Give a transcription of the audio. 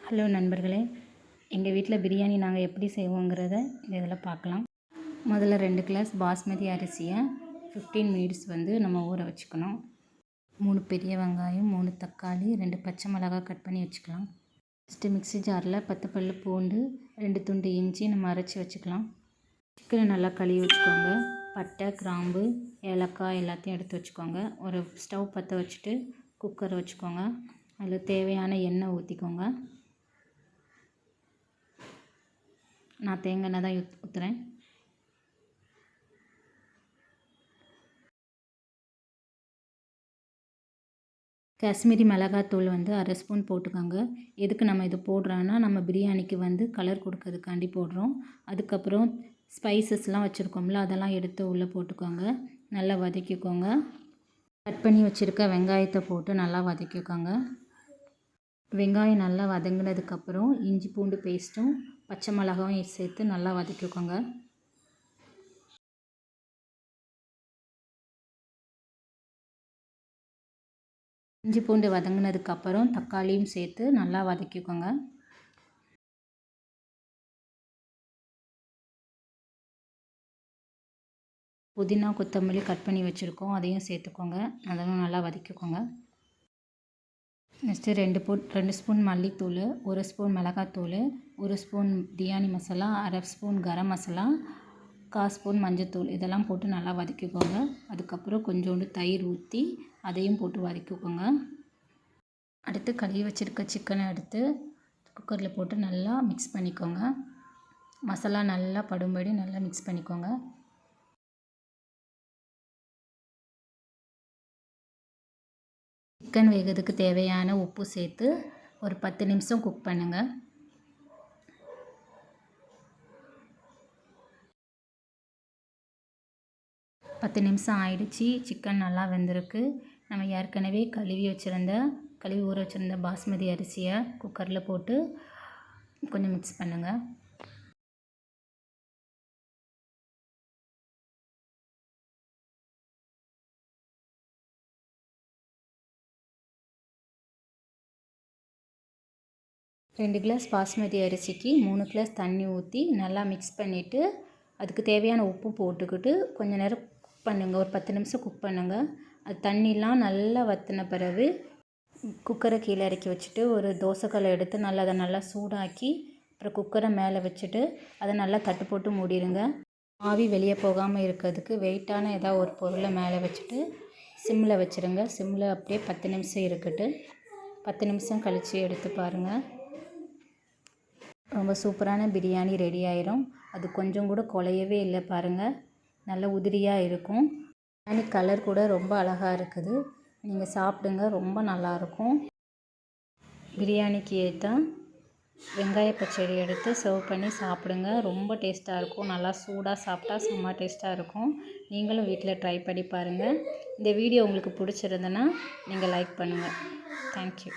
Hello நண்பர்களே, எங்கள் வீட்டில் பிரியாணி நாங்கள் எப்படி செய்வோங்கிறத இந்த இதில் பார்க்கலாம். முதல்ல 2 கிளாஸ் பாஸ்மதி அரிசியை 15 மினிட்ஸ் நம்ம ஊற வச்சுக்கணும். 3 பெரிய வெங்காயம், 3 தக்காளி, 2 பச்சை மிளகாய் கட் பண்ணி வச்சுக்கலாம். ஃபஸ்ட்டு மிக்ஸி ஜாரில் 10 பல் பூண்டு, 2 துண்டு இஞ்சி நம்ம அரைச்சி வச்சுக்கலாம். சிக்கனை நல்லா கழுவி வச்சுக்கோங்க. பட்டை, கிராம்பு, ஏலக்காய் எல்லாத்தையும் எடுத்து வச்சுக்கோங்க. ஒரு ஸ்டவ் பற்ற வச்சுட்டு குக்கரை வச்சுக்கோங்க. அதில் தேவையான எண்ணெய் ஊற்றிக்கோங்க. நான் தேங்காய் எண்ணெய் தான் ஊற்றுறேன். காஷ்மீரி மிளகாத்தூள் அரை ஸ்பூன் போட்டுக்கோங்க. எதுக்கு நம்ம இது போடுறோன்னா, நம்ம பிரியாணிக்கு கலர் கொடுக்கறதுக்காண்டி போடுறோம். அதுக்கப்புறம் ஸ்பைசஸ்லாம் வச்சுருக்கோம்ல, அதெல்லாம் எடுத்து உள்ளே போட்டுக்கோங்க. நல்லா வதக்கிக்கோங்க. கட் பண்ணி வச்சுருக்க வெங்காயத்தை போட்டு நல்லா வதக்கிக்கோங்க. வெங்காயம் நல்லா வதங்கினதுக்கப்புறம் இஞ்சி பூண்டு பேஸ்ட்டும் பச்சை மிளகாயும் சேர்த்து நல்லா வதக்கிக்கோங்க. இஞ்சி பூண்டு வதங்கினதுக்கப்புறம் தக்காளியும் சேர்த்து நல்லா வதக்கிக்கோங்க. புதினா கொத்தமல்லி கட் பண்ணி வச்சுருக்கோம், அதையும் சேர்த்துக்கோங்க. அதெல்லாம் நல்லா வதக்கிக்கோங்க. நெக்ஸ்ட்டு 2 ஸ்பூன் மல்லித்தூள், 1 ஸ்பூன் மிளகாத்தூள், 1 ஸ்பூன் பிரியாணி மசாலா, அரை ஸ்பூன் கரம் மசாலா, 1/4 ஸ்பூன் மஞ்சத்தூள் இதெல்லாம் போட்டு நல்லா வதக்கிக்கோங்க. அதுக்கப்புறம் கொஞ்சோண்டு தயிர் ஊற்றி அதையும் போட்டு வதக்கிக்கோங்க. அடுத்து கழுவி வச்சுருக்க சிக்கனை எடுத்து குக்கரில் போட்டு நல்லா மிக்ஸ் பண்ணிக்கோங்க. மசாலா நல்லா படும்படி நல்லா மிக்ஸ் பண்ணிக்கோங்க. சிக்கன் வேகிறதுக்கு தேவையான உப்பு சேர்த்து ஒரு 10 நிமிஷம் குக் பண்ணுங்கள். பத்து நிமிஷம் ஆயிடுச்சு. சிக்கன் நல்லா வெந்திருக்கு. நம்ம ஏற்கனவே கழுவி ஊற வச்சுருந்த பாஸ்மதி அரிசியை குக்கரில் போட்டு கொஞ்சம் மிக்ஸ் பண்ணுங்கள். ரெண்டு கிளாஸ் பாஸ்மதி அரிசிக்கு 3 கிளாஸ் தண்ணி ஊற்றி நல்லா மிக்ஸ் பண்ணிவிட்டு அதுக்கு தேவையான உப்பு போட்டுக்கிட்டு கொஞ்சம் நேரம் குக் பண்ணுங்கள். ஒரு 10 நிமிஷம் குக் பண்ணுங்கள். அது தண்ணிலாம் நல்லா வற்றின பிறகு குக்கரை கீழே இறக்கி வச்சுட்டு ஒரு தோசைக்கல்லை எடுத்து அதை நல்லா சூடாக்கி அப்புறம் குக்கரை மேலே வச்சுட்டு அதை நல்லா தட்டு போட்டு மூடிடுங்க. ஆவி வெளியே போகாமல் இருக்கிறதுக்கு வெயிட்டான ஏதாவது ஒரு பொருளை மேலே வச்சுட்டு சிம்மில் வச்சுருங்க. சிம்மில் அப்படியே 10 நிமிஷம் இருக்கட்டு. 10 நிமிஷம் கழித்து எடுத்து பாருங்கள். ரொம்ப சூப்பரான பிரியாணி ரெடி ஆயிரும். அது கொஞ்சம் கூட குலையவே இல்லை பாருங்கள். நல்ல உதிரியாக இருக்கும். பிரியாணி கலர் கூட ரொம்ப அழகாக இருக்குது. நீங்கள் சாப்பிடுங்க, ரொம்ப நல்லாயிருக்கும். பிரியாணிக்கு ஏற்ற வெங்காய பச்சடி எடுத்து சர்வ் பண்ணி சாப்பிடுங்க. ரொம்ப டேஸ்ட்டாக இருக்கும். நல்லா சூடாக சாப்பிட்டா செம்ம டேஸ்ட்டாக இருக்கும். நீங்களும் வீட்டில் ட்ரை பண்ணி பாருங்கள். இந்த வீடியோ உங்களுக்கு பிடிச்சிருந்ததுன்னா நீங்கள் லைக் பண்ணுங்கள். தேங்க்யூ.